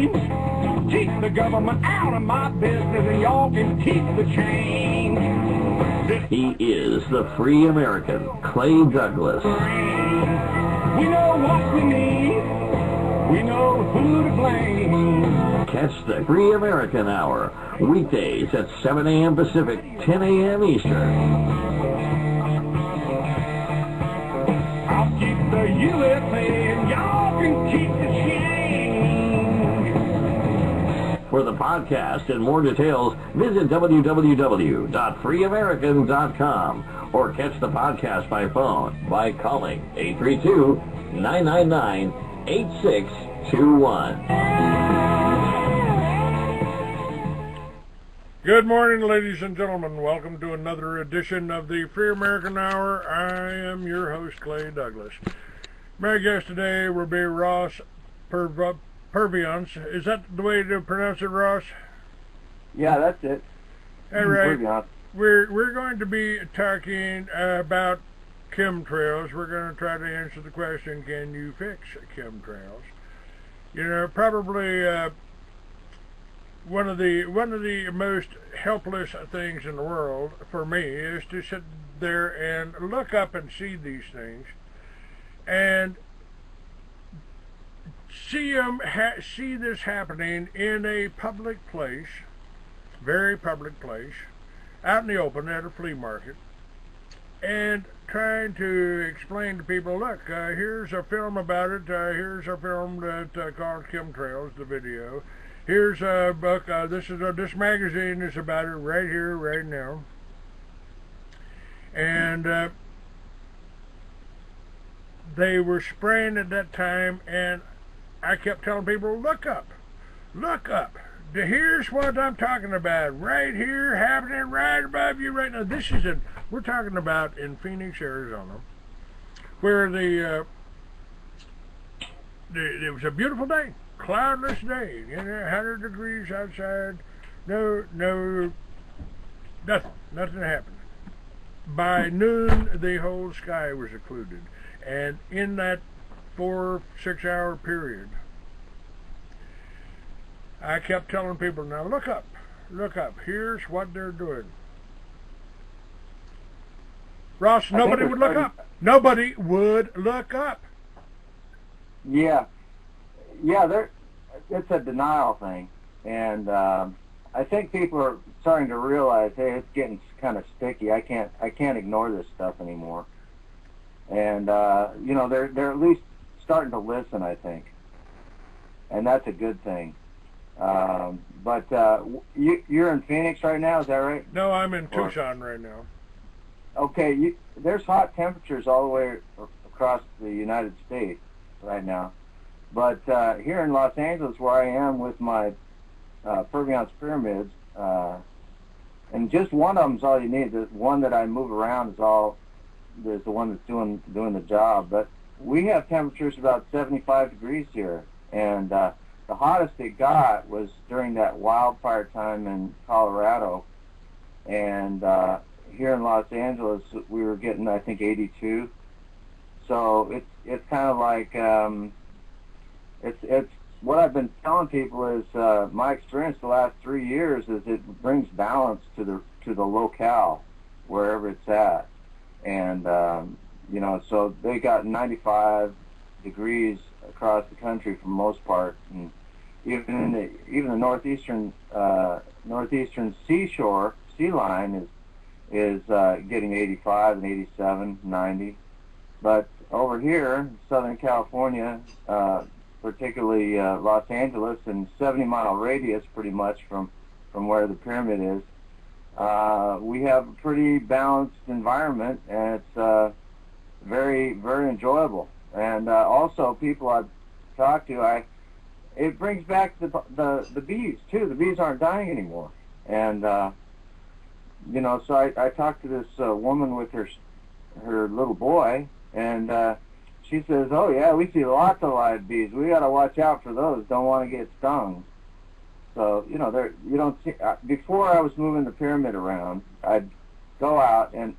rain. Keep the government out of my business and y'all can keep the change. He is the free American, Clay Douglas. We know what we need. We know who to blame. Catch the Free American Hour, weekdays at 7 a.m. Pacific, 10 a.m. Eastern. I'll keep the USA and y'all can keep the change. For the podcast and more details, visit www.freeamerican.com or catch the podcast by phone by calling 832-999-8621. Good morning, ladies and gentlemen. Welcome to another edition of the Free American Hour. I am your host, Clay Douglas. My guest today will be Ross Purviance. Is that the way to pronounce it, Ross? Yeah, that's it. All right. We're going to be talking about chemtrails. We're going to try to answer the question, can you fix chemtrails? You know, probably one of the most helpless things in the world for me is to sit there and look up and see these things and see this happening in a public place, very public place, out in the open at a flea market, and trying to explain to people, look, here's a film about it, here's a film that called Chemtrails, the video. Here's a book, this magazine is about it right here, right now. And they were spraying at that time, and I kept telling people, look up. Here's what I'm talking about, right here, happening right above you right now. We're talking about in Phoenix, Arizona, where it was a beautiful day, cloudless day, 100 degrees outside, nothing happened. By noon, the whole sky was occluded, and in that 4-6 hour period, I kept telling people, now look up, here's what they're doing. Ross, nobody would look up. Nobody would look up. Yeah, it's a denial thing, and I think people are starting to realize, hey, it's getting kind of sticky. I can't ignore this stuff anymore. And they're at least starting to listen, I think, and that's a good thing. But you're in Phoenix right now, is that right? No, I'm in Tucson right now. Okay, there's hot temperatures all the way across the United States right now. But here in Los Angeles, where I am with my Purviance Pyramids, and just one of them's all you need. The one that I move around is the one that's doing the job. But we have temperatures about 75 degrees here, and the hottest it got was during that wildfire time in Colorado, and here in Los Angeles we were getting, I think, 82. So it's kind of like it's what I've been telling people is my experience the last 3 years is it brings balance to the locale wherever it's at, and so they got 95 degrees across the country for the most part, and even the northeastern seashore sea line is getting 85 and 87, 90. But over here in Southern California, particularly Los Angeles, and 70-mile radius pretty much from where the pyramid is, we have a pretty balanced environment, and it's very, very enjoyable. And also, people I've talked to, it brings back the bees too. The bees aren't dying anymore, and so I talked to this woman with her little boy, and she says, "Oh yeah, we see lots of live bees. We got to watch out for those. Don't want to get stung." So you don't see. Before I was moving the pyramid around, I'd go out, and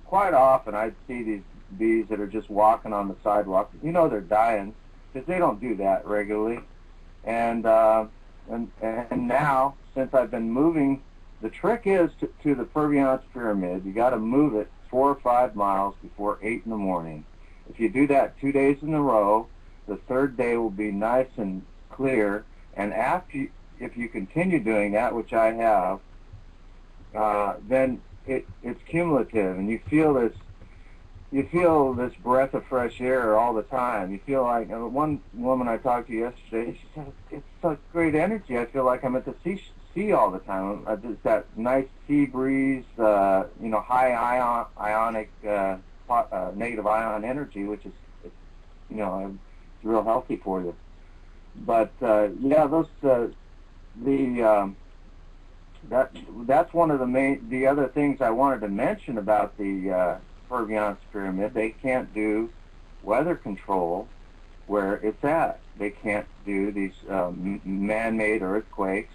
quite often I'd see these bees that are just walking on the sidewalk. They're dying, because they don't do that regularly. And now, since I've been moving, the trick is to the Purviance Pyramid, you got to move it 4 or 5 miles before 8 in the morning. If you do that 2 days in a row, the third day will be nice and clear. And if you continue doing that, which I have, then it's cumulative, and you feel this breath of fresh air all the time. You feel like, one woman I talked to yesterday, she said, it's such great energy. I feel like I'm at the sea all the time. It's that nice sea breeze, high ionic, negative ion energy, which is, it's real healthy for you. But that's one of the other things I wanted to mention about the Purviance Pyramid. They can't do weather control where it's at. They can't do these man-made earthquakes.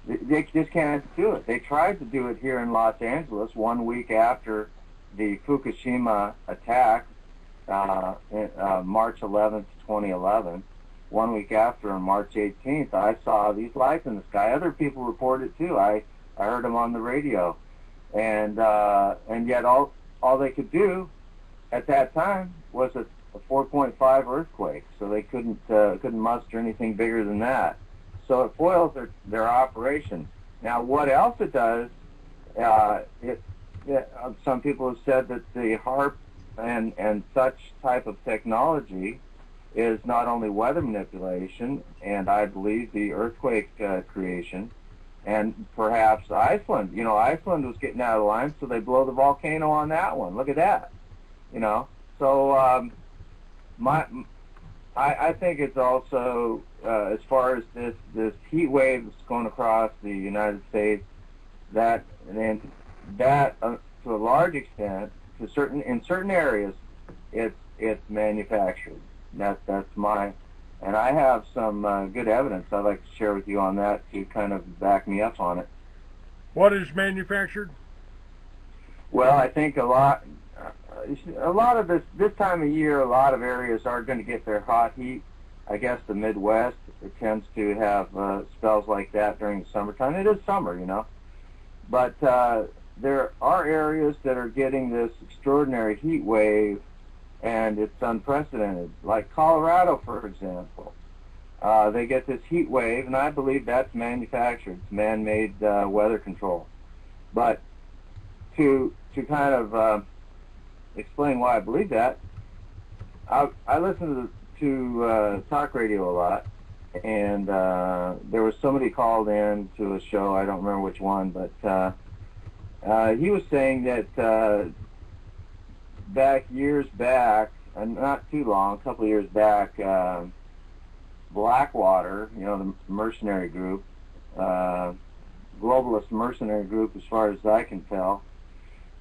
They just can't do it. They tried to do it here in Los Angeles 1 week after the Fukushima attack, March 11th, 2011. 1 week after, on March 18th, I saw these lights in the sky. Other people reported it too. I heard them on the radio, and yet all they could do at that time was a 4.5 earthquake. So they couldn't muster anything bigger than that. So it foils their operation. Now, what else it does? Some people have said that the HAARP and such type of technology is not only weather manipulation, and I believe the earthquake creation, and perhaps Iceland. Iceland was getting out of line, so they blow the volcano on that one. Look at that. So I think it's also, as far as this heat wave that's going across the United States, that to a large extent, in certain areas, it's manufactured. That's my, and I have some good evidence I'd like to share with you on that to kind of back me up on it. What is manufactured? Well, I think a lot of this time of year, a lot of areas are going to get their hot heat. I guess the Midwest, it tends to have spells like that during the summertime. It is summer, but there are areas that are getting this extraordinary heat wave, and it's unprecedented, like Colorado, for example. They get this heat wave, and I believe that's manufactured. It's man-made weather control. But to kind of explain why I believe that, I listen to talk radio a lot, and there was somebody called in to a show, I don't remember which one, but he was saying that years back, and not too long, a couple of years back, Blackwater, the mercenary group, globalist mercenary group, as far as I can tell,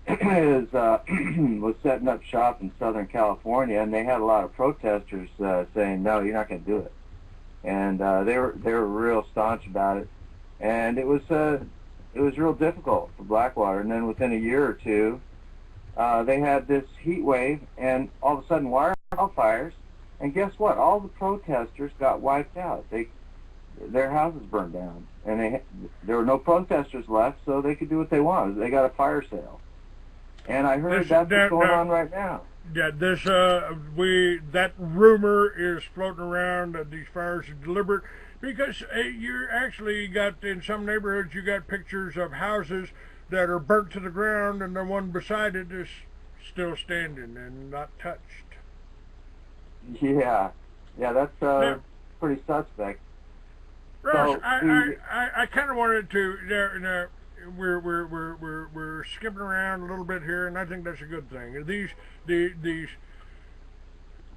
was setting up shop in Southern California, and they had a lot of protesters saying, "No, you're not going to do it," and they were real staunch about it, and it was real difficult for Blackwater. And then within a year or two, they had this heat wave, and all of a sudden wildfires, and guess what? All the protesters got wiped out. Their houses burned down, and there were no protesters left, so they could do what they wanted. They got a fire sale, and I heard that's what's going on right now. Yeah, that rumor is floating around that these fires are deliberate, because you actually got, in some neighborhoods, you got pictures of houses that are burnt to the ground, and the one beside it is still standing and not touched. Yeah, that's pretty suspect. Russ, So, I kind of wanted to. We're skipping around a little bit here, and I think that's a good thing.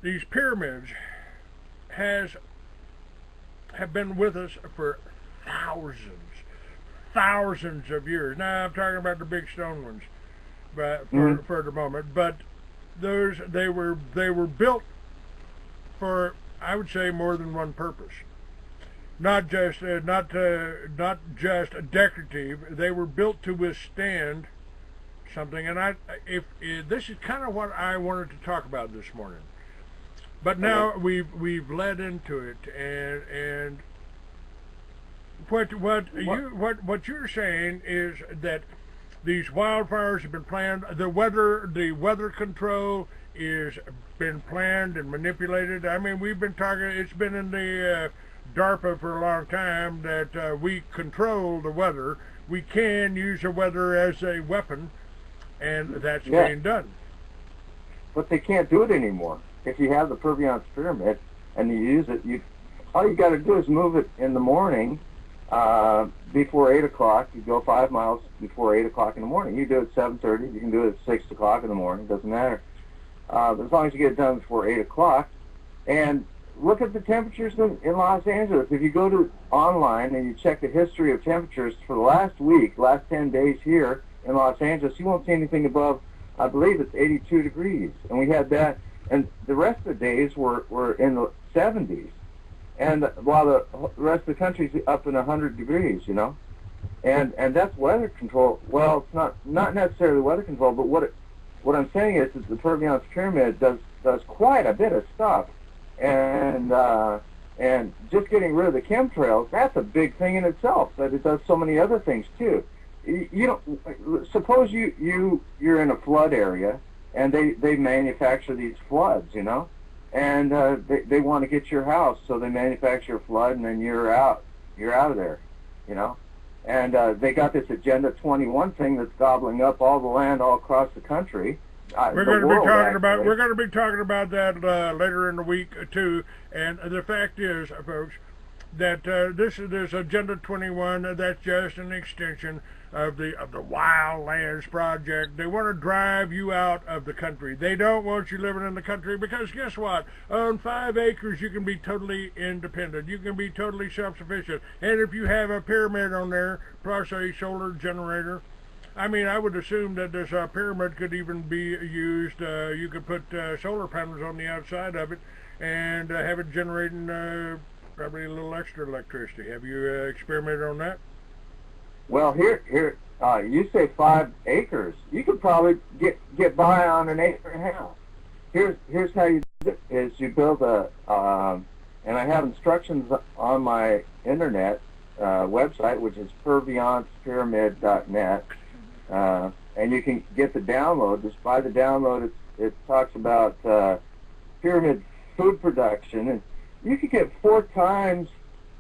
These pyramids have been with us for thousands of years. Now I'm talking about the big stone ones, but for the moment. But they were built for, I would say, more than one purpose. Not just decorative. They were built to withstand something. And if this is kind of what I wanted to talk about this morning. But now we've led into it, and what you're saying is that these wildfires have been planned. The weather control is been planned and manipulated. I mean, we've been talking. It's been in the DARPA for a long time that we control the weather. We can use the weather as a weapon, and that's being done. But they can't do it anymore. If you have the Purviance pyramid and you use it, all you got to do is move it in the morning before 8 o'clock. You go 5 miles before 8 o'clock in the morning. You do it at 7:30. You can do it at 6 o'clock in the morning. Doesn't matter. But as long as you get it done before 8 o'clock. And look at the temperatures in Los Angeles. If you go to online and you check the history of temperatures for the last 10 days here in Los Angeles, you won't see anything above, I believe it's 82 degrees. And we had that. And the rest of the days were in the 70s. And while the rest of the country's up in 100 degrees, you know. And that's weather control. Well, it's not necessarily weather control, but what I'm saying is that the Purviance pyramid does quite a bit of stuff. And just getting rid of the chemtrails, that's a big thing in itself. But it does so many other things too. Suppose you're in a flood area, and they manufacture these floods, you know, and they want to get your house, so they manufacture a flood, and then you're out of there, you know. And they got this Agenda 21 thing that's gobbling up all the land all across the country. We're going to be talking about that later in the week too. And the fact is, folks, that this Agenda 21, that's just an extension of the Wild Lands Project. They want to drive you out of the country. They don't want you living in the country because guess what? On 5 acres, you can be totally independent. You can be totally self-sufficient. And if you have a pyramid on there, plus a solar generator, I mean, I would assume that this pyramid could even be used. You could put solar panels on the outside of it and have it generating probably a little extra electricity. Have you experimented on that? Well, here, you say 5 acres. You could probably get by on an acre and a half. Here's how you do it: is you build and I have instructions on my internet website, which is PurviancePyramid.net. And you can get the download. Just by the download, it talks about pyramid food production, and you could get 4 times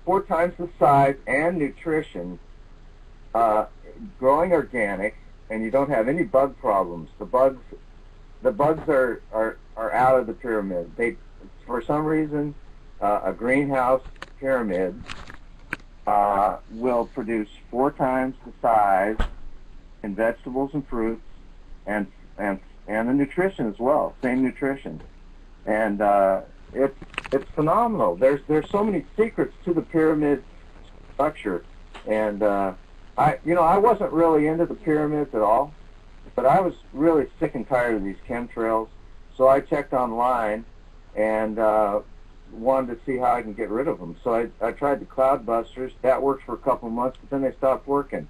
the size and nutrition, growing organic, and you don't have any bug problems. The bugs are out of the pyramid. For some reason, a greenhouse pyramid will produce 4 times the size in vegetables and fruits, and the nutrition as well, same nutrition, and it's phenomenal. There's so many secrets to the pyramid structure, and I wasn't really into the pyramids at all, but I was really sick and tired of these chemtrails, so I checked online and wanted to see how I can get rid of them. So I tried the cloudbusters. That worked for a couple of months, but then they stopped working.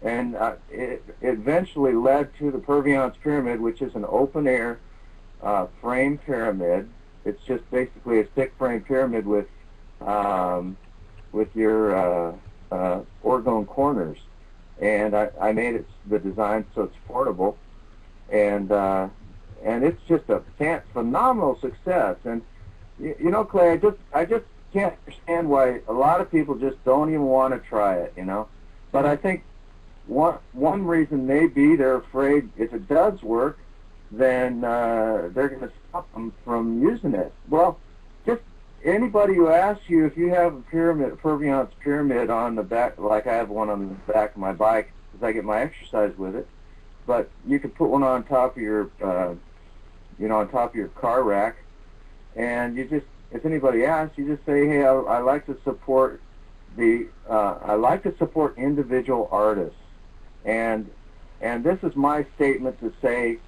And it eventually led to the Purviance pyramid, which is an open-air frame pyramid. It's just basically a stick frame pyramid with your orgone corners. And I made the design so it's portable, and it's just a phenomenal success. And you know, Clay, I just can't understand why a lot of people just don't even want to try it, you know. But I think one reason may be they're afraid if it does work, then they're going to stop them from using it. Well, just anybody who asks you if you have a Purviance pyramid on the back, like I have one on the back of my bike because I get my exercise with it, but you could put one on top of your, on top of your car rack, and you just, if anybody asks, you just say, hey, I like to support individual artists. And this is my statement to say,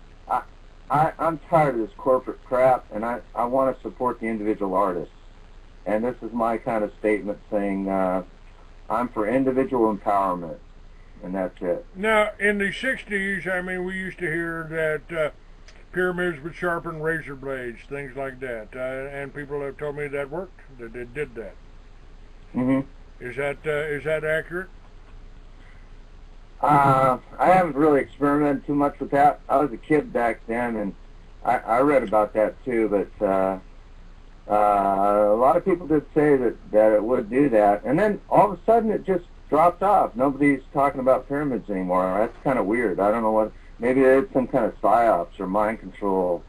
I'm tired of this corporate crap, and I want to support the individual artists. And this is my kind of statement saying, I'm for individual empowerment, and that's it. Now, in the 60s, I mean, we used to hear that pyramids would sharpen razor blades, things like that. And people have told me that worked, that it did that. Mm-hmm. Is that accurate? I haven't really experimented too much with that. I was a kid back then, and I read about that too, but a lot of people did say that it would do that. And then all of a sudden it just dropped off. Nobody's talking about pyramids anymore. That's kind of weird. I don't know what, maybe it's some kind of psyops or mind control.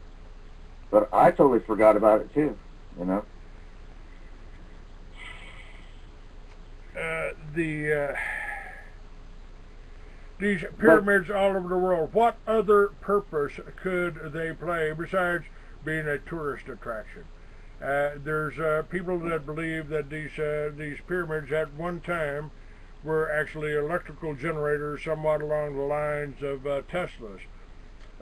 But I totally forgot about it too, you know. These pyramids all over the world, what other purpose could they play besides being a tourist attraction? There's people that believe that these pyramids at one time were actually electrical generators, somewhat along the lines of Tesla's.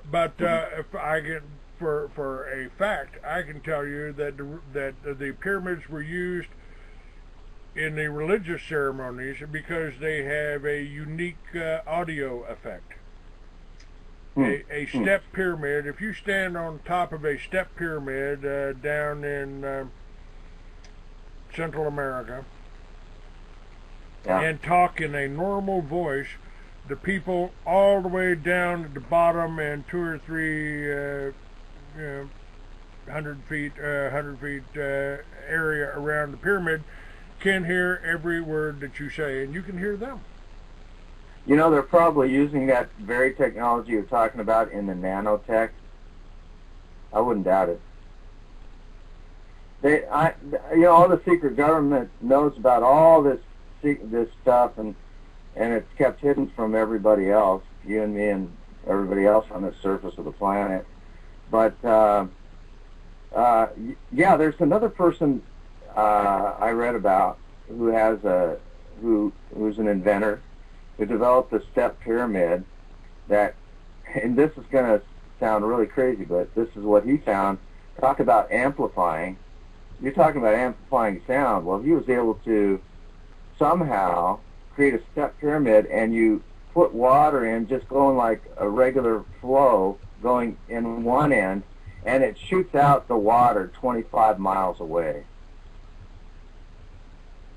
But if I get for a fact, I can tell you that the pyramids were used in the religious ceremonies because they have a unique audio effect. A step pyramid, if you stand on top of a step pyramid down in Central America and talk in a normal voice, the people all the way down at the bottom and 2 or 3 100 feet area around the pyramid can hear every word that you say, and you can hear them. You know, they're probably using that very technology you're talking about in the nanotech. I wouldn't doubt it. You know, all the secret government knows about all this stuff, and it's kept hidden from everybody else, you and me and everybody else on the surface of the planet. But yeah, there's another person I read about who's an inventor who developed a step pyramid that, and this is going to sound really crazy, but this is what he found. Talk about amplifying. You're talking about amplifying sound. Well, he was able to somehow create a step pyramid, and you put water in, just going like a regular flow, going in one end, and it shoots out the water 25 miles away.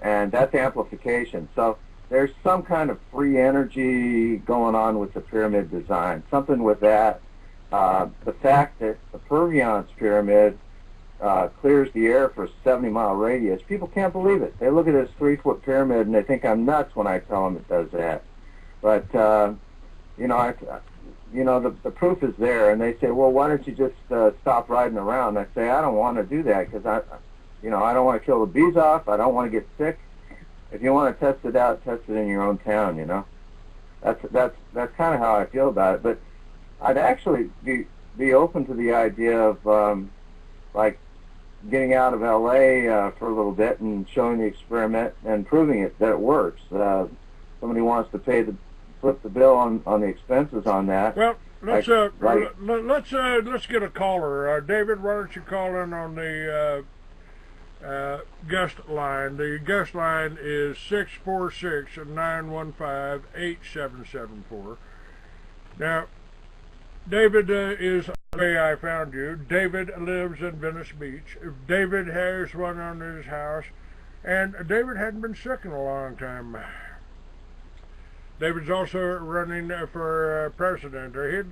And that's amplification. So there's some kind of free energy going on with the pyramid design, something with that. The fact that the Purviance pyramid clears the air for a 70-mile radius, people can't believe it. They look at this 3-foot pyramid and they think I'm nuts when I tell them it does that. But you know, the proof is there, and they say, well, why don't you just stop riding around? I say, I don't want to do that because I don't want to kill the bees off. I don't want to get sick. If you want to test it out, test it in your own town. You know, that's kind of how I feel about it. But I'd actually be open to the idea of like getting out of L.A. For a little bit and showing the experiment and proving it that it works. Somebody wants to flip the bill on the expenses on that. Well, let's get a caller. David, why don't you call in on the guest line? The guest line is 646-915-8774. Now, David is the way I found you. David lives in Venice Beach. David has one on his house, and David hadn't been sick in a long time. David's also running for president, or he'd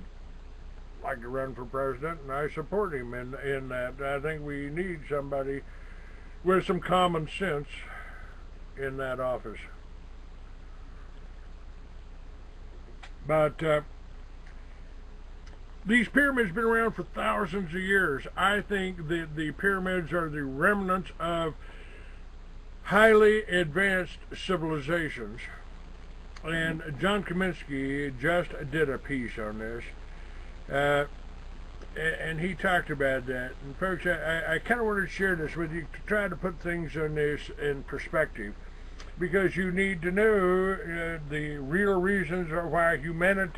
like to run for president, and I support him in that. I think we need somebody with some common sense in that office. But these pyramids have been around for thousands of years. I think that the pyramids are the remnants of highly advanced civilizations. And John Kaminsky just did a piece on this, and he talked about that. And folks, I kind of wanted to share this with you to try to put things on this in perspective, because you need to know the real reasons why human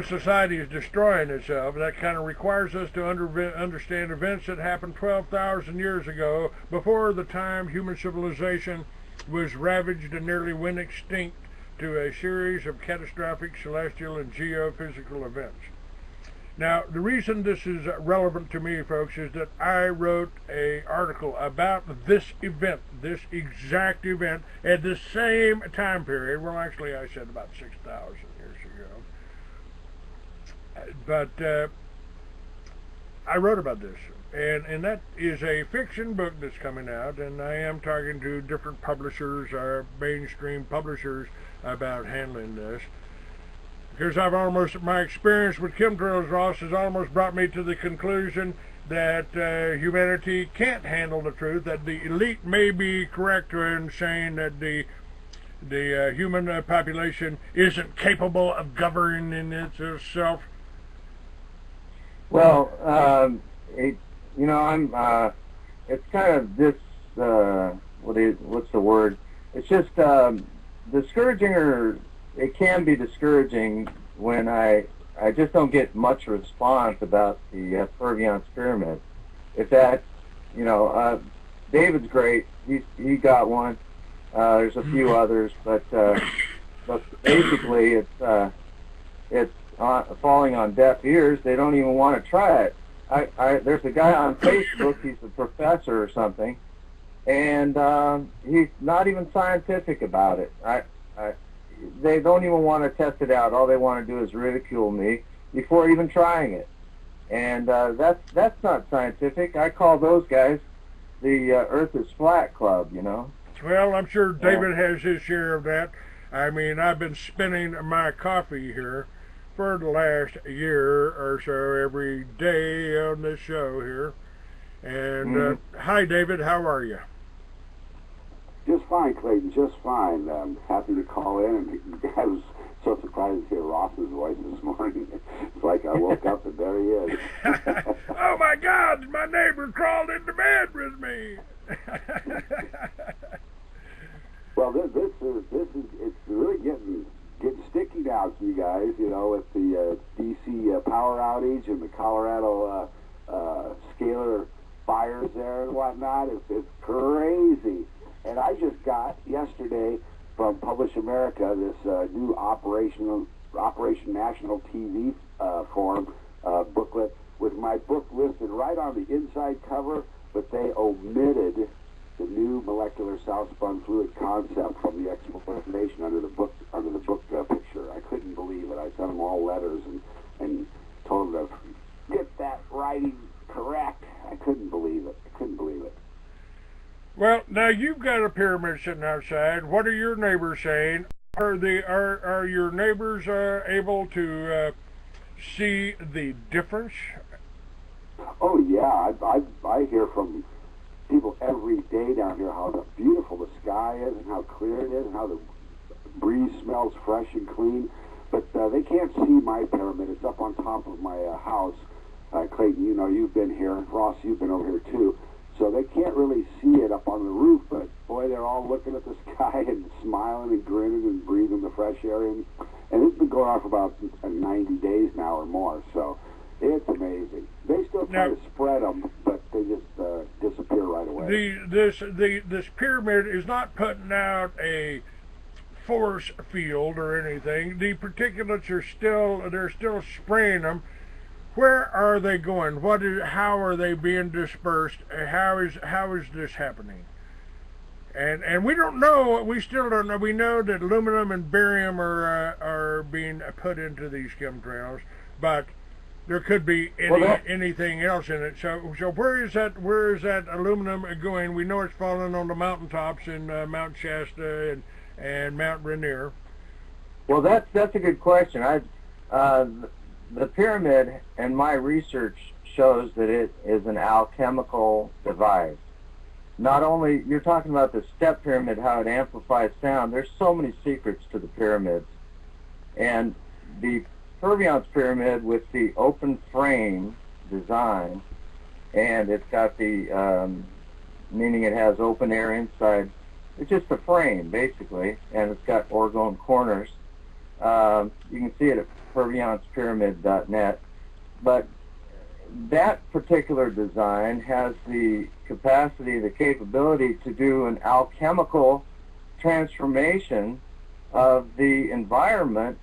society is destroying itself. That kind of requires us to understand events that happened 12,000 years ago, before the time human civilization was ravaged and nearly went extinct to a series of catastrophic celestial and geophysical events. Now, the reason this is relevant to me, folks, is that I wrote an article about this event, this exact event, at the same time period. Well, actually, I said about 6,000 years ago. But I wrote about this, and that is a fiction book that's coming out, and I am talking to different publishers, mainstream publishers, about handling this. Because my experience with chemtrails, Ross, has almost brought me to the conclusion that humanity can't handle the truth, that the elite may be correct in saying that the human population isn't capable of governing itself. Well, it's kind of this, what's the word? It's just discouraging, or it can be discouraging when I just don't get much response about the Purviance pyramid. If that, David's great. He got one. There's a few others, but basically it's falling on deaf ears. They don't even want to try it. There's a guy on Facebook. He's a professor or something, and he's not even scientific about it. They don't even want to test it out. All they want to do is ridicule me before even trying it, and that's not scientific. I call those guys the Earth is Flat Club. Well, I'm sure David has his share of that. I mean, I've been spinning my coffee here for the last year or so every day on this show here. And hi, David. How are you? Just fine, Clayton, just fine. I'm happy to call in, and I was so surprised to hear Ross's voice this morning. It's like I woke up and there he is. Oh my God, my neighbor crawled into bed with me. Well, this is it's really getting sticky now to you guys, with the DC power outage and the Colorado scalar fires there and whatnot. It's crazy. And I just got yesterday from Publish America this new Operation National TV Forum booklet with my book listed right on the inside cover, but they omitted the new molecular south-spun fluid concept from the explanation under the book picture. I couldn't believe it. I sent them all letters and told them to get that writing correct. I couldn't believe it. Well, now you've got a pyramid sitting outside. What are your neighbors saying? Are your neighbors able to see the difference? Oh yeah, I hear from people every day down here how beautiful the sky is and how clear it is and how the breeze smells fresh and clean. But they can't see my pyramid. It's up on top of my house. Clayton, you've been here. Ross, you've been over here too. So they can't really see it up on the roof, but boy, they're all looking at the sky and smiling and grinning and breathing the fresh air in. And it's been going on for about 90 days now or more, so it's amazing. They still try to spread them, but they just disappear right away. This pyramid is not putting out a force field or anything. The particulates they're still spraying them. Where are they going? How are they being dispersed? How is this happening? And we don't know. We still don't know. We know that aluminum and barium are being put into these chemtrails, but there could be anything else in it. So where is that aluminum going? We know it's falling on the mountaintops in Mount Shasta and Mount Rainier. Well, that's a good question. The pyramid, and my research shows that it is an alchemical device. Not only, you're talking about the step pyramid, how it amplifies sound. There's so many secrets to the pyramids. And the Purviance pyramid with the open frame design, and it's got the, meaning it has open air inside. It's just a frame, basically, and it's got orgone corners. You can see it at PurviancePyramid.net, but that particular design has the capacity, the capability to do an alchemical transformation of the environment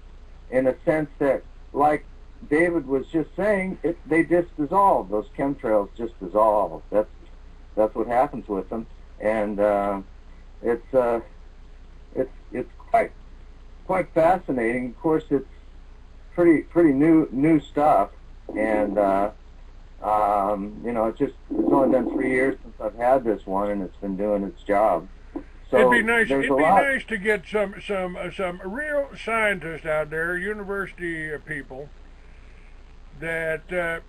in a sense that, like David was just saying, they just dissolve. Those chemtrails just dissolve. That's what happens with them, and it's quite fascinating. Of course, it's pretty new stuff, and it's only been 3 years since I've had this one, and it's been doing its job. So it'd be nice. It'd be nice to get some real scientists out there, university people, that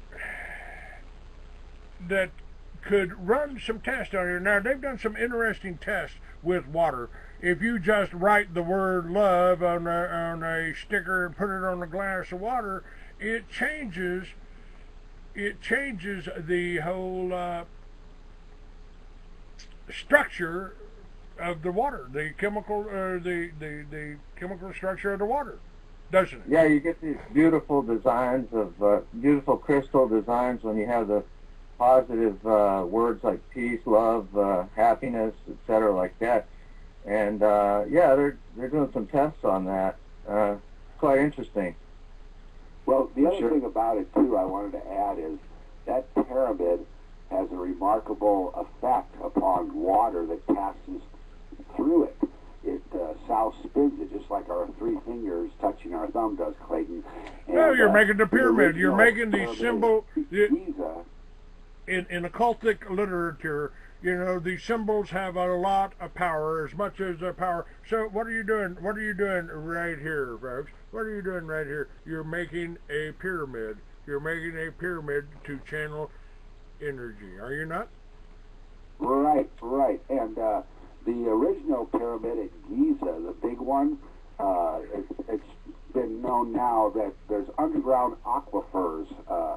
could run some tests on here. Now, they've done some interesting tests with water. If you just write the word love on a sticker and put it on a glass of water, it changes the whole structure of the water, the chemical structure of the water, doesn't it? Yeah, you get these beautiful designs of beautiful crystal designs when you have the positive words like peace, love, happiness, etc., like that. And they're doing some tests on that. Quite interesting. Well, the other thing about it too, I wanted to add is that pyramid has a remarkable effect upon water that passes through it. It south spins it just like our three fingers touching our thumb does, Clayton. And, no, you're making the pyramid. You're making the symbol. Giza. In occultic literature, these symbols have a lot of power, as much as the power. So what are you doing? What are you doing right here, folks? What are you doing right here? You're making a pyramid. You're making a pyramid to channel energy. Are you not? Right. And the original pyramid at Giza, the big one, it's been known now that there's underground aquifers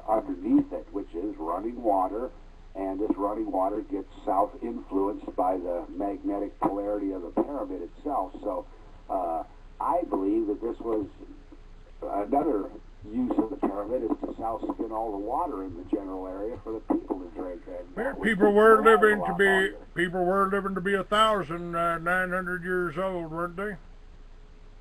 underneath it, which is running water, and this running water gets south influenced by the magnetic polarity of the pyramid itself. So I believe that this was another use of the pyramid is to south spin all the water in the general area for the people to drink. People were living to be 1,900 years old, weren't they?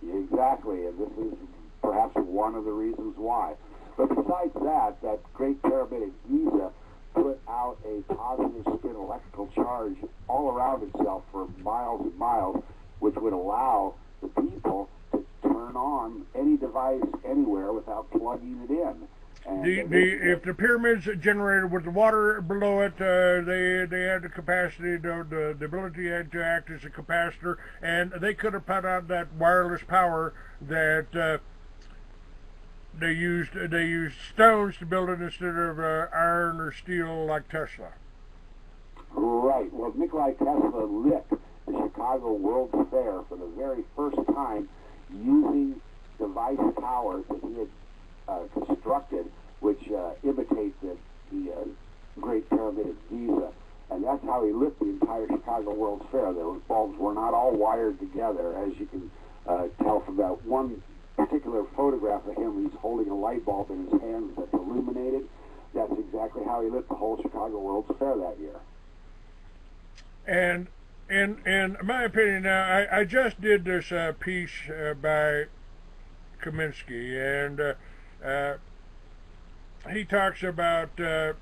Exactly, and this is perhaps one of the reasons why. But besides that, that Great Pyramid at Giza put out a positive spin electrical charge all around itself for miles and miles, which would allow the people to turn on any device anywhere without plugging it in. And if the pyramids generated with the water below it, they had the capacity, the ability to act as a capacitor, and they could have put out that wireless power that they used stones to build it instead of iron or steel like Tesla. Right. Well, Nikola Tesla lit the Chicago World's Fair for the very first time using device towers that he had constructed, which imitate the Great Pyramid at Giza. And that's how he lit the entire Chicago World's Fair. Those bulbs were not all wired together, as you can tell from that one particular photograph of him. He's holding a light bulb in his hands that's illuminated. That's exactly how he lit the whole Chicago World's Fair that year. And in my opinion, now I just did this piece by Kaminsky, and he talks about there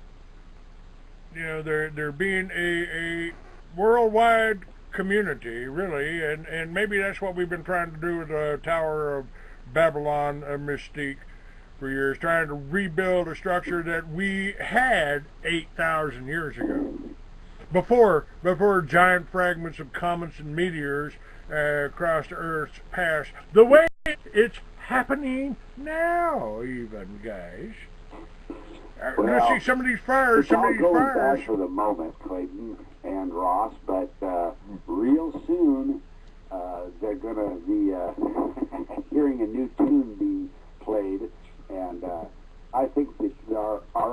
being a worldwide community, really, and maybe that's what we've been trying to do with the Tower of Babylon mystique for years, trying to rebuild a structure that we had 8,000 years ago, before giant fragments of comets and meteors crossed Earth's path, the way it's happening now, even, guys. Let's see some of these fires. It's all going back for the moment, Clayton and Ross, but real soon they're going to be hearing a new tune be played, and I think that our